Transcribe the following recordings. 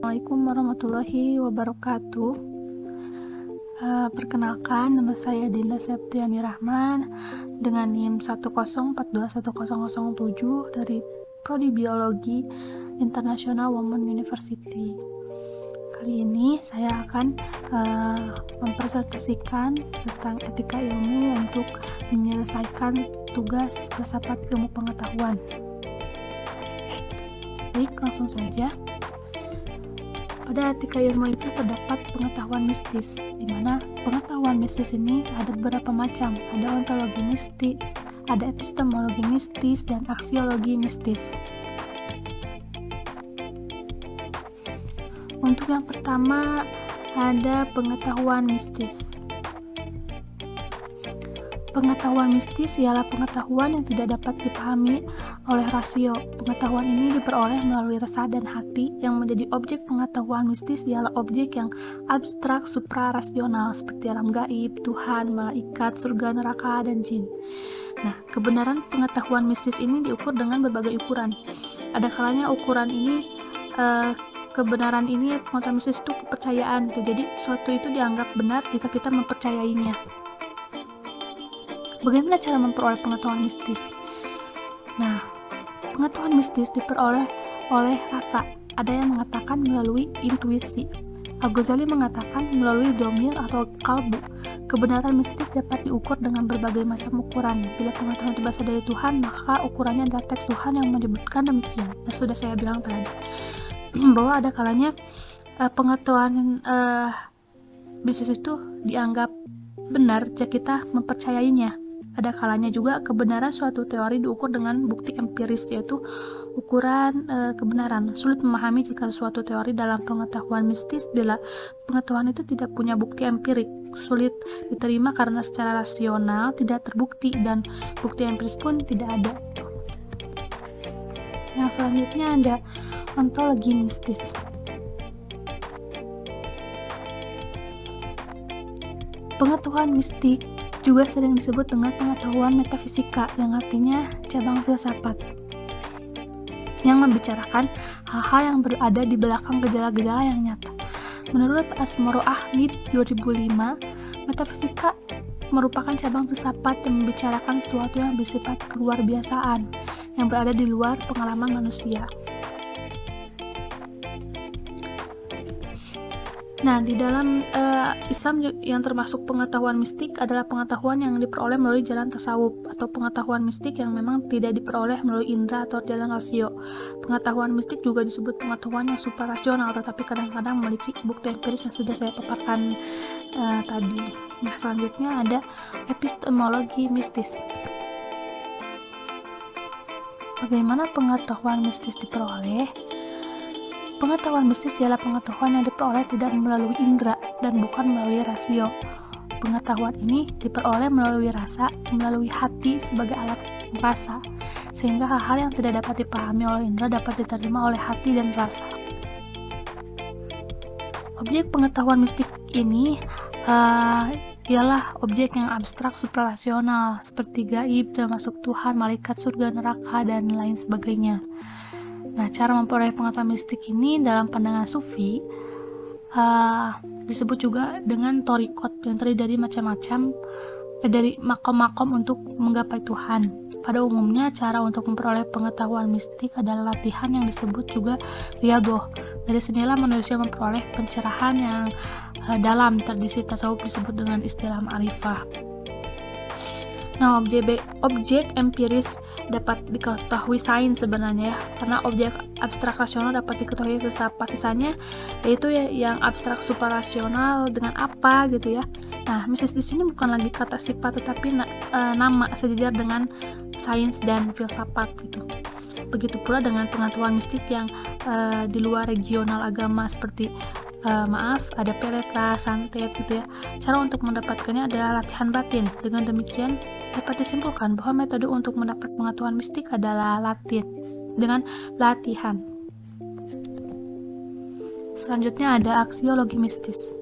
Assalamualaikum warahmatullahi wabarakatuh. Perkenalkan, nama saya Dinda Septiani Rahman dengan NIM 104210007 dari Prodi Biologi International Women University. Kali ini saya akan mempresentasikan tentang etika ilmu untuk menyelesaikan tugas filsafat ilmu pengetahuan. Baik, langsung saja. Pada etika ilmu itu terdapat pengetahuan mistis, di mana pengetahuan mistis ini ada beberapa macam. Ada ontologi mistis, ada epistemologi mistis, dan aksiologi mistis. Untuk yang pertama, ada pengetahuan mistis. Pengetahuan mistis ialah pengetahuan yang tidak dapat dipahami oleh rasio. Pengetahuan ini diperoleh melalui rasa dan hati. Yang menjadi objek pengetahuan mistis ialah objek yang abstrak suprarasional seperti alam gaib, Tuhan, malaikat, surga, neraka, dan jin. Nah, kebenaran pengetahuan mistis ini diukur dengan berbagai ukuran. Ada kalanya ukuran ini kebenaran ini pengetahuan mistis itu kepercayaan. Jadi suatu itu dianggap benar jika kita mempercayainya. Bagaimana cara memperoleh pengetahuan mistis? Nah, pengetahuan mistis diperoleh oleh rasa. Ada yang mengatakan melalui intuisi. Al-Ghazali mengatakan melalui domir atau kalbu. Kebenaran mistik dapat diukur dengan berbagai macam ukuran. Bila pengetahuan itu berasal dari Tuhan, maka ukurannya adalah teks Tuhan yang menyebutkan demikian. Nah, sudah saya bilang tadi bahwa ada kalanya pengetahuan mistis itu dianggap benar jika kita mempercayainya. Ada kalanya juga kebenaran suatu teori diukur dengan bukti empiris, yaitu ukuran kebenaran. Sulit memahami jika suatu teori dalam pengetahuan mistis bila pengetahuan itu tidak punya bukti empirik. Sulit diterima karena secara rasional tidak terbukti dan bukti empiris pun tidak ada. Yang selanjutnya ada ontologi mistis. Pengetahuan mistik juga sering disebut dengan pengetahuan metafisika, yang artinya cabang filsafat, yang membicarakan hal-hal yang berada di belakang gejala-gejala yang nyata. Menurut Asmoro Ahmid 2005, metafisika merupakan cabang filsafat yang membicarakan sesuatu yang bersifat keluar biasaan, yang berada di luar pengalaman manusia. Nah, di dalam Islam yang termasuk pengetahuan mistik adalah pengetahuan yang diperoleh melalui jalan tasawuf, atau pengetahuan mistik yang memang tidak diperoleh melalui indera atau jalan rasio. Pengetahuan mistik juga disebut pengetahuan yang suprarasional, tetapi kadang-kadang memiliki bukti empiris yang sudah saya paparkan tadi. Nah, selanjutnya ada epistemologi mistis. Bagaimana pengetahuan mistis diperoleh? Pengetahuan mistis ialah pengetahuan yang diperoleh tidak melalui indera dan bukan melalui rasio. Pengetahuan ini diperoleh melalui rasa, melalui hati sebagai alat rasa, sehingga hal-hal yang tidak dapat dipahami oleh indera dapat diterima oleh hati dan rasa. Objek pengetahuan mistik ini ialah objek yang abstrak suprarasional seperti gaib, termasuk Tuhan, malaikat, surga, neraka, dan lain sebagainya. Nah, cara memperoleh pengetahuan mistik ini dalam pandangan Sufi disebut juga dengan torikot, yang terdiri dari macam-macam dari makom-makom untuk menggapai Tuhan. Pada umumnya, cara untuk memperoleh pengetahuan mistik adalah latihan yang disebut juga riyadoh. Dari sinilah manusia memperoleh pencerahan yang dalam. Tradisi tasawuf disebut dengan istilah ma'rifah. Nah, objek empiris dapat diketahui sains sebenarnya ya, karena objek abstrak rasional dapat diketahui filsafat. Sisanya yaitu yang abstrak suprarasional dengan apa gitu ya. Nah, mistis di sini bukan lagi kata sifat tetapi nama sejajar dengan sains dan filsafat gitu. Begitu pula dengan pengetahuan mistik yang di luar regional agama seperti ada peletra, santet gitu ya. Cara untuk mendapatkannya adalah latihan batin. Dengan demikian dapat disimpulkan bahwa metode untuk mendapat pengetahuan mistik adalah latihan. Selanjutnya ada aksiologi mistis.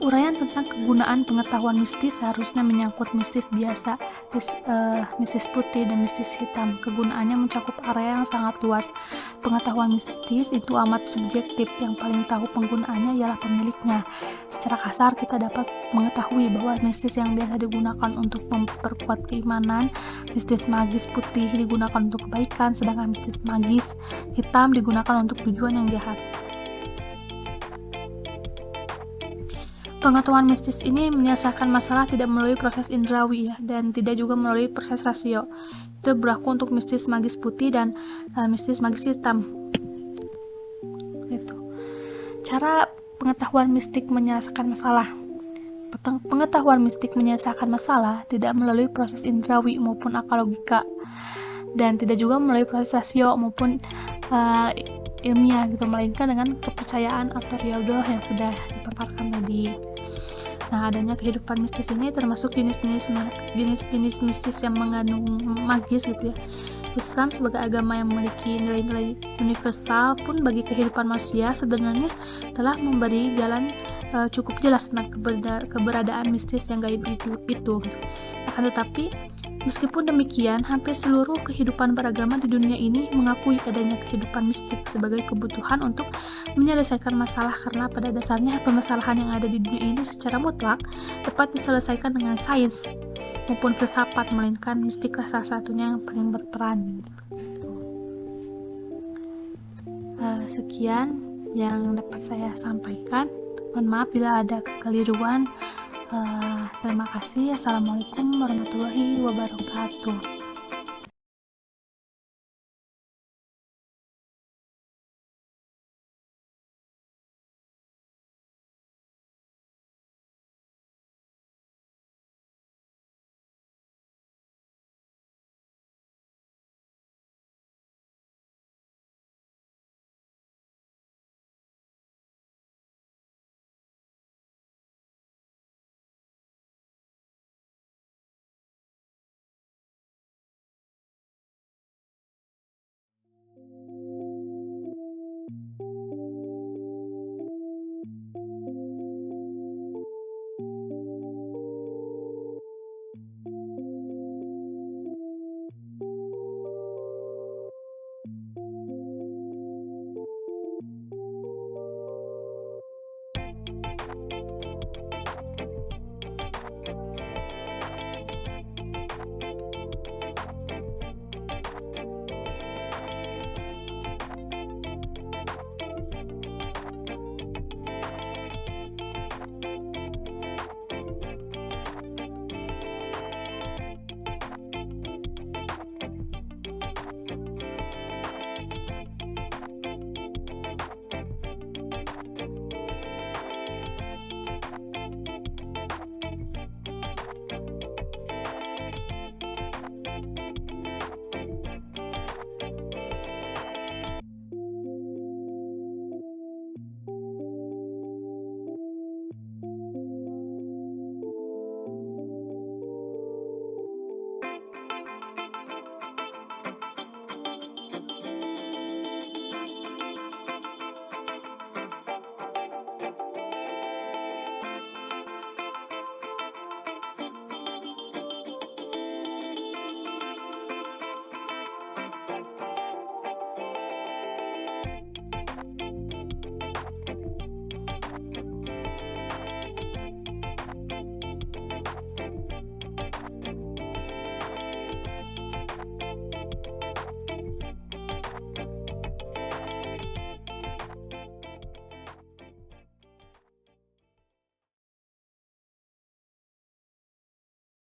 Uraian tentang kegunaan pengetahuan mistis seharusnya menyangkut mistis biasa, mistis putih, dan mistis hitam. Kegunaannya mencakup area yang sangat luas. Pengetahuan mistis itu amat subjektif, yang paling tahu penggunaannya ialah pemiliknya. Secara kasar, kita dapat mengetahui bahwa mistis yang biasa digunakan untuk memperkuat keimanan, mistis magis putih digunakan untuk kebaikan, sedangkan mistis magis hitam digunakan untuk tujuan yang jahat. Pengetahuan mistis ini menyelesaikan masalah tidak melalui proses indrawi ya, dan tidak juga melalui proses rasio. Itu berlaku untuk mistis magis putih dan mistis magis hitam. Gitu. Cara pengetahuan mistik menyelesaikan masalah. Pengetahuan mistik menyelesaikan masalah tidak melalui proses indrawi maupun akal logika, dan tidak juga melalui proses rasio maupun ilmiah gitu, melainkan dengan kepercayaan atau riyadhah yang sudah dipaparkan tadi. Nah, adanya kehidupan mistis ini termasuk jenis-jenis mistis yang mengandung magis gitu ya. Islam sebagai agama yang memiliki nilai-nilai universal pun bagi kehidupan manusia sebenarnya telah memberi jalan cukup jelas tentang keberadaan mistis yang gaib itu. Akan tetapi, meskipun demikian, hampir seluruh kehidupan beragama di dunia ini mengakui adanya kehidupan mistik sebagai kebutuhan untuk menyelesaikan masalah, karena pada dasarnya permasalahan yang ada di dunia ini secara mutlak dapat diselesaikan dengan sains maupun filsafat, melainkan mistiklah salah satunya yang paling berperan. Sekian yang dapat saya sampaikan. Mohon maaf bila ada kekeliruan. Terima kasih. Assalamualaikum warahmatullahi wabarakatuh.